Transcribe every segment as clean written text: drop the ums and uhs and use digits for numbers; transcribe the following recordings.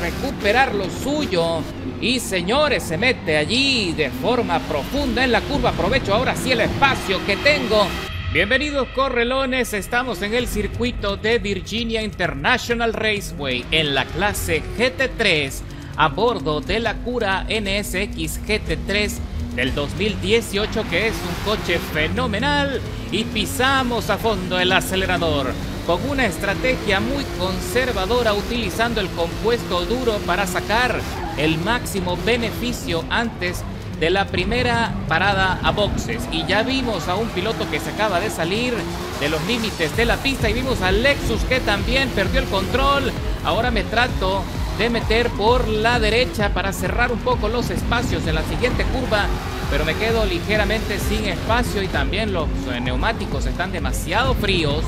recuperar lo suyo. Y señores, se mete allí de forma profunda en la curva. Aprovecho ahora sí el espacio que tengo. Bienvenidos correlones, estamos en el circuito de Virginia International Raceway en la clase GT3 a bordo de la Acura NSX GT3 del 2018, que es un coche fenomenal, y pisamos a fondo el acelerador con una estrategia muy conservadora, utilizando el compuesto duro para sacar el máximo beneficio antes de la primera parada a boxes. Y ya vimos a un piloto que se acaba de salir de los límites de la pista, y vimos a Lexus que también perdió el control. Ahora me trato de meter por la derecha para cerrar un poco los espacios en la siguiente curva, pero me quedo ligeramente sin espacio, y también los neumáticos están demasiado fríos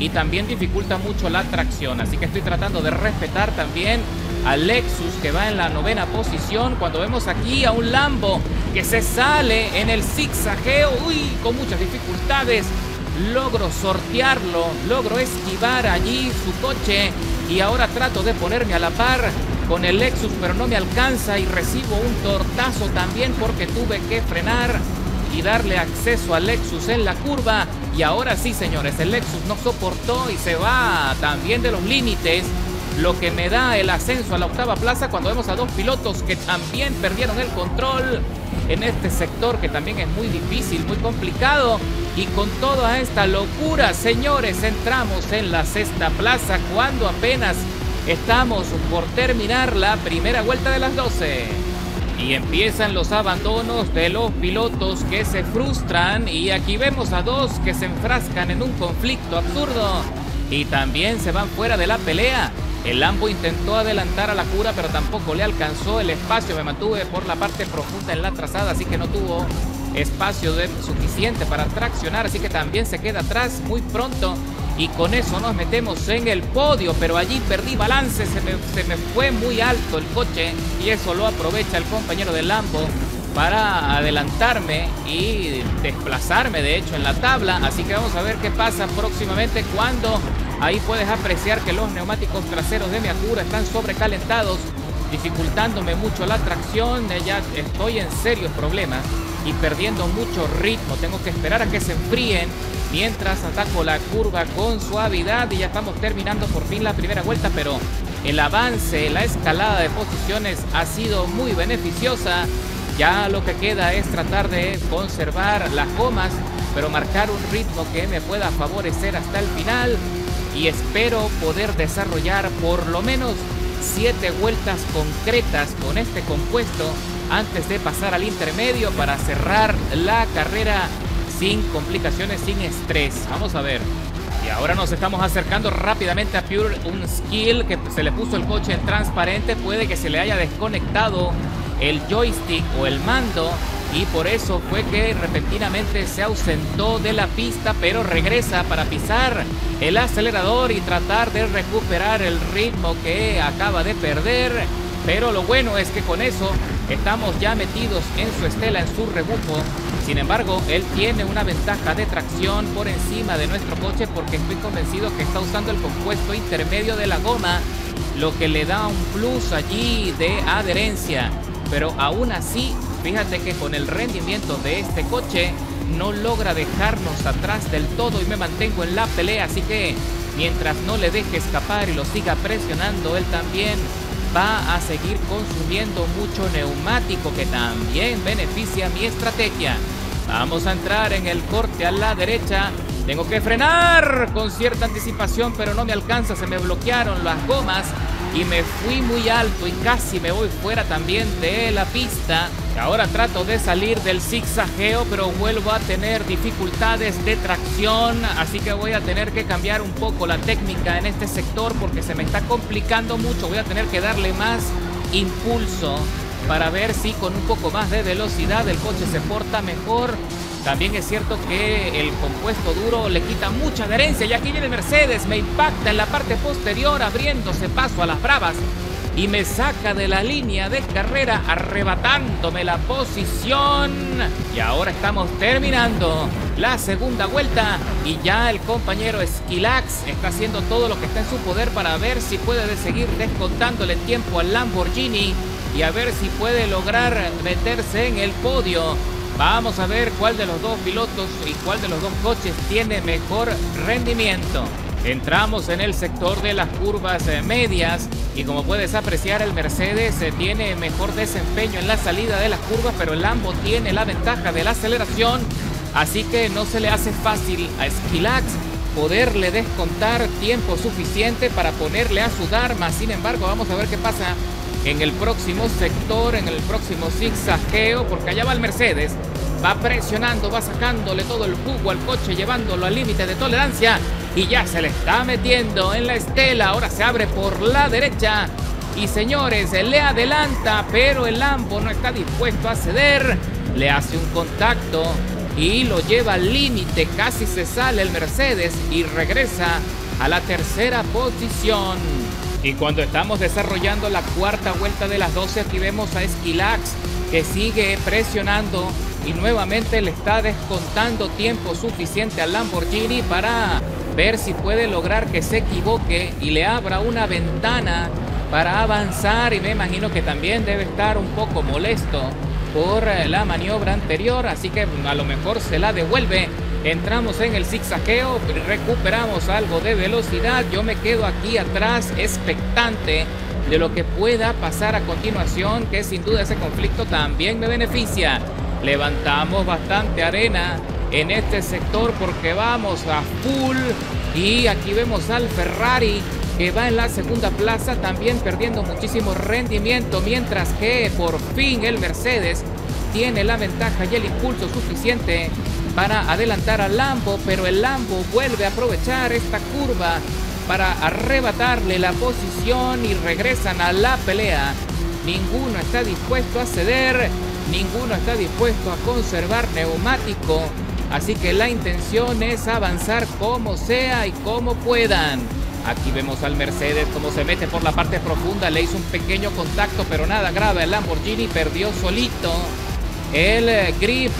y también dificulta mucho la tracción, así que estoy tratando de respetar también a Lexus, que va en la 9ª posición, cuando vemos aquí a un Lambo que se sale en el zigzagueo. Uy, con muchas dificultades logro sortearlo, logro esquivar allí su coche, y ahora trato de ponerme a la par con el Lexus, pero no me alcanza, y recibo un tortazo también porque tuve que frenar y darle acceso al Lexus en la curva. Y ahora sí, señores, el Lexus no soportó y se va también de los límites, lo que me da el ascenso a la 8ª plaza, cuando vemos a dos pilotos que también perdieron el control en este sector, que también es muy difícil, muy complicado. Y con toda esta locura, señores, entramos en la 6ª plaza cuando apenas estamos por terminar la primera vuelta de las 12. Y empiezan los abandonos de los pilotos que se frustran, y aquí vemos a dos que se enfrascan en un conflicto absurdo y también se van fuera de la pelea. El Lambo intentó adelantar a la Acura, pero tampoco le alcanzó el espacio. Me mantuve por la parte profunda en la trazada, así que no tuvo espacio suficiente para traccionar, así que también se queda atrás muy pronto. Y con eso nos metemos en el podio, pero allí perdí balance, se me fue muy alto el coche, y eso lo aprovecha el compañero del Lambo para adelantarme y desplazarme de hecho en la tabla. Así que vamos a ver qué pasa próximamente, cuando ahí puedes apreciar que los neumáticos traseros de mi Acura están sobrecalentados, dificultándome mucho la tracción. Ya estoy en serios problemas y perdiendo mucho ritmo. Tengo que esperar a que se enfríen mientras ataco la curva con suavidad, y ya estamos terminando por fin la primera vuelta, pero el avance, la escalada de posiciones ha sido muy beneficiosa. Ya lo que queda es tratar de conservar las gomas, pero marcar un ritmo que me pueda favorecer hasta el final, y espero poder desarrollar por lo menos 7 vueltas concretas con este compuesto antes de pasar al intermedio, para cerrar la carrera sin complicaciones, sin estrés. Vamos a ver. Y ahora nos estamos acercando rápidamente a Pure Unskill, que se le puso el coche en transparente. Puede que se le haya desconectado el joystick o el mando, y por eso fue que repentinamente se ausentó de la pista, pero regresa para pisar el acelerador y tratar de recuperar el ritmo que acaba de perder. Pero lo bueno es que con eso estamos ya metidos en su estela, en su rebufo. Sin embargo, él tiene una ventaja de tracción por encima de nuestro coche, porque estoy convencido que está usando el compuesto intermedio de la goma, lo que le da un plus allí de adherencia. Pero aún así, fíjate que con el rendimiento de este coche no logra dejarnos atrás del todo, y me mantengo en la pelea. Así que mientras no le deje escapar y lo siga presionando, él también va a seguir consumiendo mucho neumático, que también beneficia mi estrategia. Vamos a entrar en el corte a la derecha. Tengo que frenar con cierta anticipación, pero no me alcanza, se me bloquearon las gomas y me fui muy alto y casi me voy fuera también de la pista. Ahora trato de salir del zigzagueo, pero vuelvo a tener dificultades de tracción, así que voy a tener que cambiar un poco la técnica en este sector porque se me está complicando mucho. Voy a tener que darle más impulso para ver si con un poco más de velocidad el coche se porta mejor. También es cierto que el compuesto duro le quita mucha adherencia, y aquí viene Mercedes, me impacta en la parte posterior, abriéndose paso a las bravas. y me saca de la línea de carrera, arrebatándome la posición. Y ahora estamos terminando la segunda vuelta y ya el compañero Skylax está haciendo todo lo que está en su poder para ver si puede seguir descontándole tiempo al Lamborghini y a ver si puede lograr meterse en el podio. Vamos a ver cuál de los dos pilotos y cuál de los dos coches tiene mejor rendimiento. Entramos en el sector de las curvas medias y como puedes apreciar, el Mercedes tiene mejor desempeño en la salida de las curvas, pero el Lambo tiene la ventaja de la aceleración, así que no se le hace fácil a Skylax poderle descontar tiempo suficiente para ponerle a sudar. Más sin embargo, vamos a ver qué pasa en el próximo sector, en el próximo zigzagueo, porque allá va el Mercedes. Va presionando, va sacándole todo el jugo al coche, llevándolo al límite de tolerancia y ya se le está metiendo en la estela. Ahora se abre por la derecha y señores, le adelanta, pero el Lambo no está dispuesto a ceder. Le hace un contacto y lo lleva al límite. Casi se sale el Mercedes y regresa a la tercera posición. Y cuando estamos desarrollando la cuarta vuelta de las 12, aquí vemos a Skylax que sigue presionando y nuevamente le está descontando tiempo suficiente al Lamborghini para ver si puede lograr que se equivoque y le abra una ventana para avanzar. Y me imagino que también debe estar un poco molesto por la maniobra anterior, así que a lo mejor se la devuelve. Entramos en el zigzagueo, recuperamos algo de velocidad. Yo me quedo aquí atrás expectante de lo que pueda pasar a continuación, que sin duda ese conflicto también me beneficia. Levantamos bastante arena en este sector porque vamos a full y aquí vemos al Ferrari que va en la segunda plaza, también perdiendo muchísimo rendimiento, mientras que por fin el Mercedes tiene la ventaja y el impulso suficiente para adelantar al Lambo, pero el Lambo vuelve a aprovechar esta curva para arrebatarle la posición y regresan a la pelea. Ninguno está dispuesto a ceder, ninguno está dispuesto a conservar neumático, así que la intención es avanzar como sea y como puedan. Aquí vemos al Mercedes como se mete por la parte profunda, le hizo un pequeño contacto, pero nada grave. El Lamborghini perdió solito el grip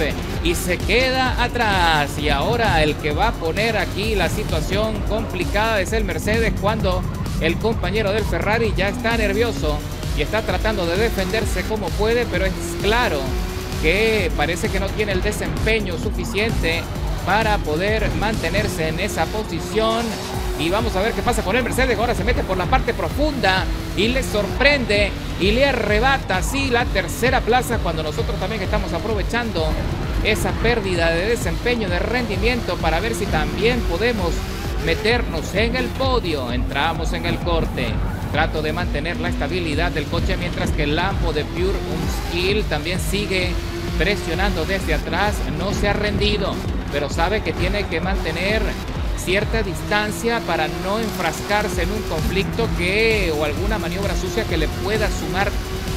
y se queda atrás. Y ahora el que va a poner aquí la situación complicada es el Mercedes, cuando el compañero del Ferrari ya está nervioso y está tratando de defenderse como puede, pero es claro que parece que no tiene el desempeño suficiente para poder mantenerse en esa posición. Y vamos a ver qué pasa con el Mercedes. Ahora se mete por la parte profunda y le sorprende y le arrebata así la tercera plaza, cuando nosotros también estamos aprovechando esa pérdida de desempeño, de rendimiento, para ver si también podemos meternos en el podio. Entramos en el corte. Trato de mantener la estabilidad del coche, mientras que el Lambo de Pure Unskill también sigue presionando desde atrás. No se ha rendido, pero sabe que tiene que mantener cierta distancia para no enfrascarse en un conflicto o alguna maniobra sucia que le pueda sumar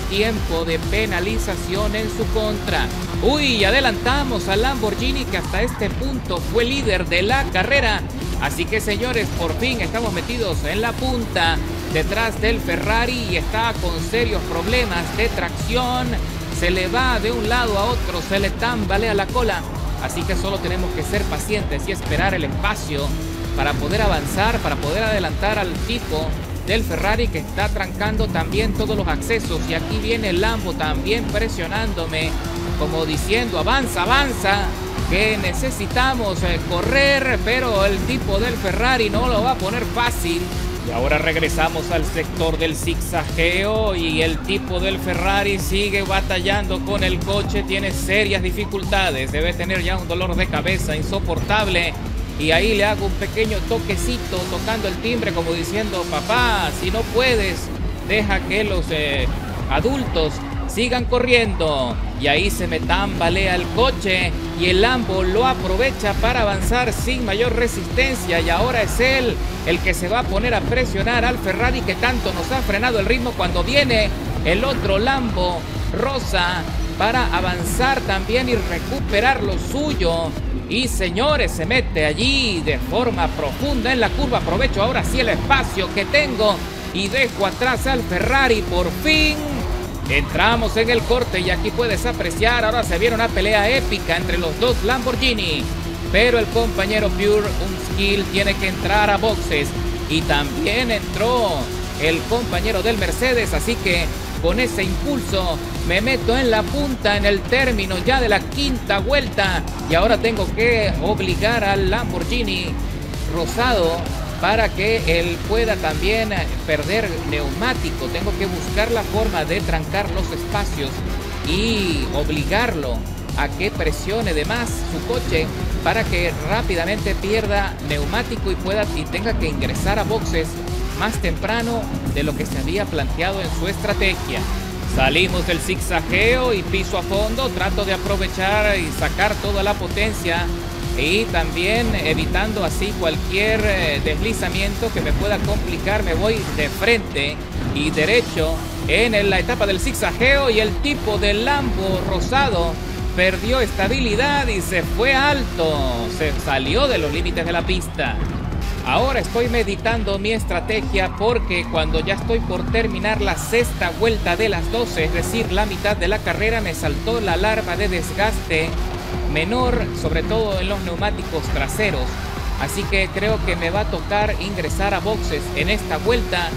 tiempo de penalización en su contra. Uy, adelantamos al Lamborghini, que hasta este punto fue líder de la carrera. Así que señores, por fin estamos metidos en la punta detrás del Ferrari y está con serios problemas de tracción. Se le va de un lado a otro, se le tambalea la cola. Así que solo tenemos que ser pacientes y esperar el espacio para poder avanzar, para poder adelantar al tipo del Ferrari, que está trancando también todos los accesos. Y aquí viene el Lambo también presionándome, como diciendo: avanza, avanza, que necesitamos correr, pero el tipo del Ferrari no lo va a poner fácil. Y ahora regresamos al sector del zigzagueo y el tipo del Ferrari sigue batallando con el coche, tiene serias dificultades, debe tener ya un dolor de cabeza insoportable. Y ahí le hago un pequeño toquecito, tocando el timbre, como diciendo: papá, si no puedes, deja que los adultos sigan corriendo. Y ahí se me tambalea el coche y el Lambo lo aprovecha para avanzar sin mayor resistencia. Y ahora es él el que se va a poner a presionar al Ferrari, que tanto nos ha frenado el ritmo, cuando viene el otro Lambo rosa para avanzar también y recuperar lo suyo. Y señores, se mete allí de forma profunda en la curva. Aprovecho ahora sí el espacio que tengo y dejo atrás al Ferrari. Por fin entramos en el corte y aquí puedes apreciar, ahora se viene una pelea épica entre los dos Lamborghini, pero el compañero Pure Unskill tiene que entrar a boxes y también entró el compañero del Mercedes, así que con ese impulso me meto en la punta en el término ya de la quinta vuelta y ahora tengo que obligar al Lamborghini rosado para que él pueda también perder neumático. Tengo que buscar la forma de trancar los espacios y obligarlo a que presione de más su coche para que rápidamente pierda neumático y tenga que ingresar a boxes más temprano de lo que se había planteado en su estrategia. Salimos del zigzagueo y piso a fondo, trato de aprovechar y sacar toda la potencia y también evitando así cualquier deslizamiento que me pueda complicar. Me voy de frente y derecho en la etapa del zigzagueo y el tipo del Lambo rosado perdió estabilidad y se fue alto, se salió de los límites de la pista. Ahora estoy meditando mi estrategia porque cuando ya estoy por terminar la sexta vuelta de las 12, es decir, la mitad de la carrera, me saltó la alarma de desgaste menor, sobre todo en los neumáticos traseros. Así que creo que me va a tocar ingresar a boxes en esta vuelta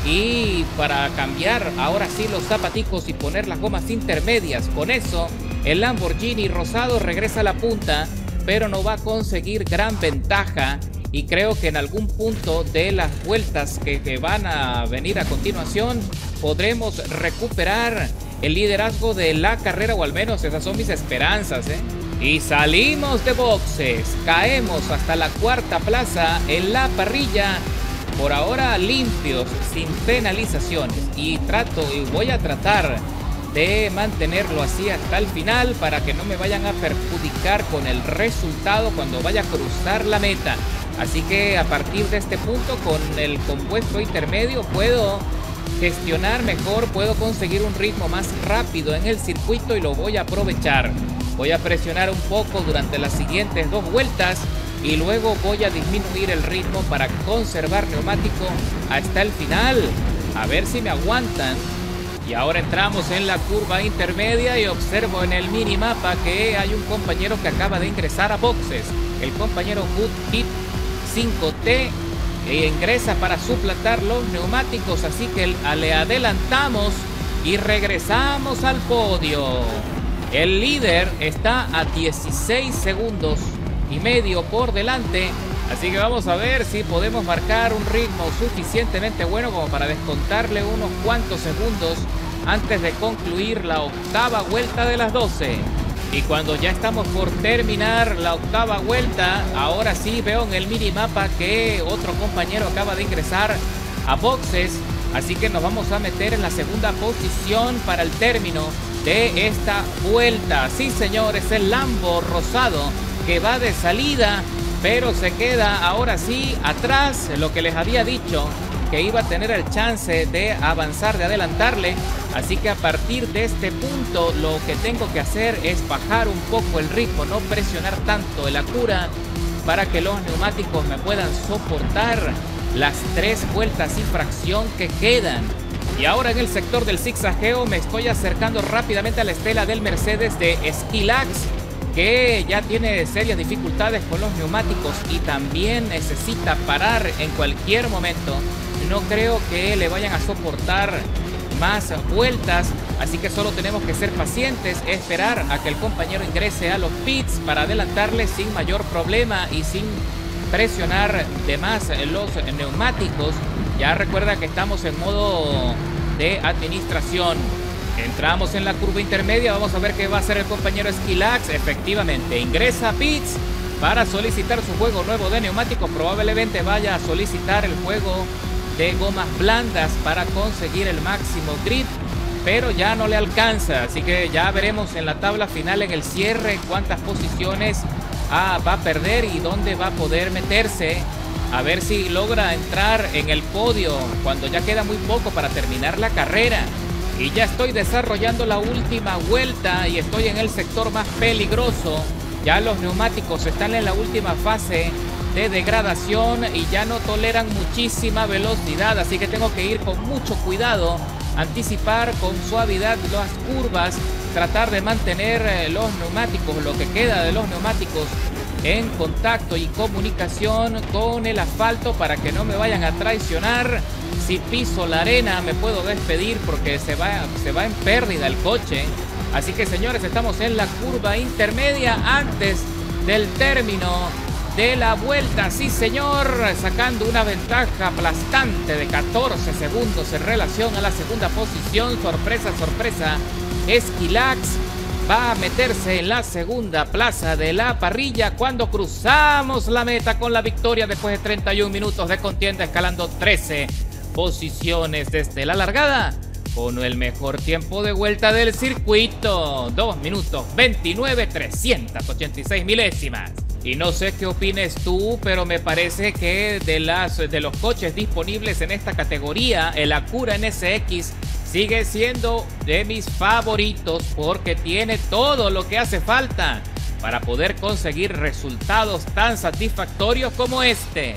y para cambiar ahora sí los zapaticos y poner las gomas intermedias. Con eso, el Lamborghini rosado regresa a la punta, pero no va a conseguir gran ventaja. Y creo que en algún punto de las vueltas que van a venir a continuación podremos recuperar el liderazgo de la carrera, o al menos esas son mis esperanzas, Y salimos de boxes, caemos hasta la cuarta plaza en la parrilla, por ahora limpios, sin penalizaciones, y voy a tratar de mantenerlo así hasta el final para que no me vayan a perjudicar con el resultado cuando vaya a cruzar la meta. Así que a partir de este punto, con el compuesto intermedio, puedo gestionar mejor, puedo conseguir un ritmo más rápido en el circuito y lo voy a aprovechar. Voy a presionar un poco durante las siguientes 2 vueltas y luego voy a disminuir el ritmo para conservar neumático hasta el final. A ver si me aguantan. Y ahora entramos en la curva intermedia y observo en el minimapa que hay un compañero que acaba de ingresar a boxes. El compañero Good Hit 5T ingresa para suplantar los neumáticos, así que le adelantamos y regresamos al podio. El líder está a 16 segundos y medio por delante, así que vamos a ver si podemos marcar un ritmo suficientemente bueno como para descontarle unos cuantos segundos antes de concluir la octava vuelta de las 12. Y cuando ya estamos por terminar la octava vuelta, ahora sí veo en el minimapa que otro compañero acaba de ingresar a boxes, así que nos vamos a meter en la segunda posición para el término de esta vuelta. Sí, señores, el Lambo rosado que va de salida, pero se queda ahora sí atrás, lo que les había dicho, que iba a tener el chance de avanzar, de adelantarle. Así que a partir de este punto lo que tengo que hacer es bajar un poco el ritmo, no presionar tanto el Acura para que los neumáticos me puedan soportar las 3 vueltas y fracción que quedan. Y ahora en el sector del zigzagueo me estoy acercando rápidamente a la estela del Mercedes de Skilax, que ya tiene serias dificultades con los neumáticos y también necesita parar en cualquier momento. No creo que le vayan a soportar más vueltas, así que solo tenemos que ser pacientes, esperar a que el compañero ingrese a los pits para adelantarle sin mayor problema y sin presionar de más los neumáticos. Ya recuerda que estamos en modo de administración. Entramos en la curva intermedia, vamos a ver qué va a hacer el compañero Skilax. Efectivamente, ingresa a pits para solicitar su juego nuevo de neumáticos. Probablemente vaya a solicitar el juego de gomas blandas para conseguir el máximo grip, pero ya no le alcanza, así que ya veremos en la tabla final, en el cierre, cuántas posiciones va a perder y dónde va a poder meterse, a ver si logra entrar en el podio cuando ya queda muy poco para terminar la carrera. Y ya estoy desarrollando la última vuelta y estoy en el sector más peligroso. Ya los neumáticos están en la última fase de degradación y ya no toleran muchísima velocidad, así que tengo que ir con mucho cuidado, anticipar con suavidad las curvas, tratar de mantener los neumáticos, lo que queda de los neumáticos, en contacto y comunicación con el asfalto para que no me vayan a traicionar. Si piso la arena me puedo despedir porque se va en pérdida el coche. Así que, señores, estamos en la curva intermedia antes del término de la vuelta. Sí, señor, sacando una ventaja aplastante de 14 segundos en relación a la segunda posición. Sorpresa, sorpresa, Esquilax va a meterse en la segunda plaza de la parrilla cuando cruzamos la meta con la victoria después de 31 minutos de contienda, escalando 13 posiciones desde la largada con el mejor tiempo de vuelta del circuito, 2 minutos 29 386 milésimas. Y no sé qué opines tú, pero me parece que de los coches disponibles en esta categoría, el Acura NSX sigue siendo de mis favoritos porque tiene todo lo que hace falta para poder conseguir resultados tan satisfactorios como este.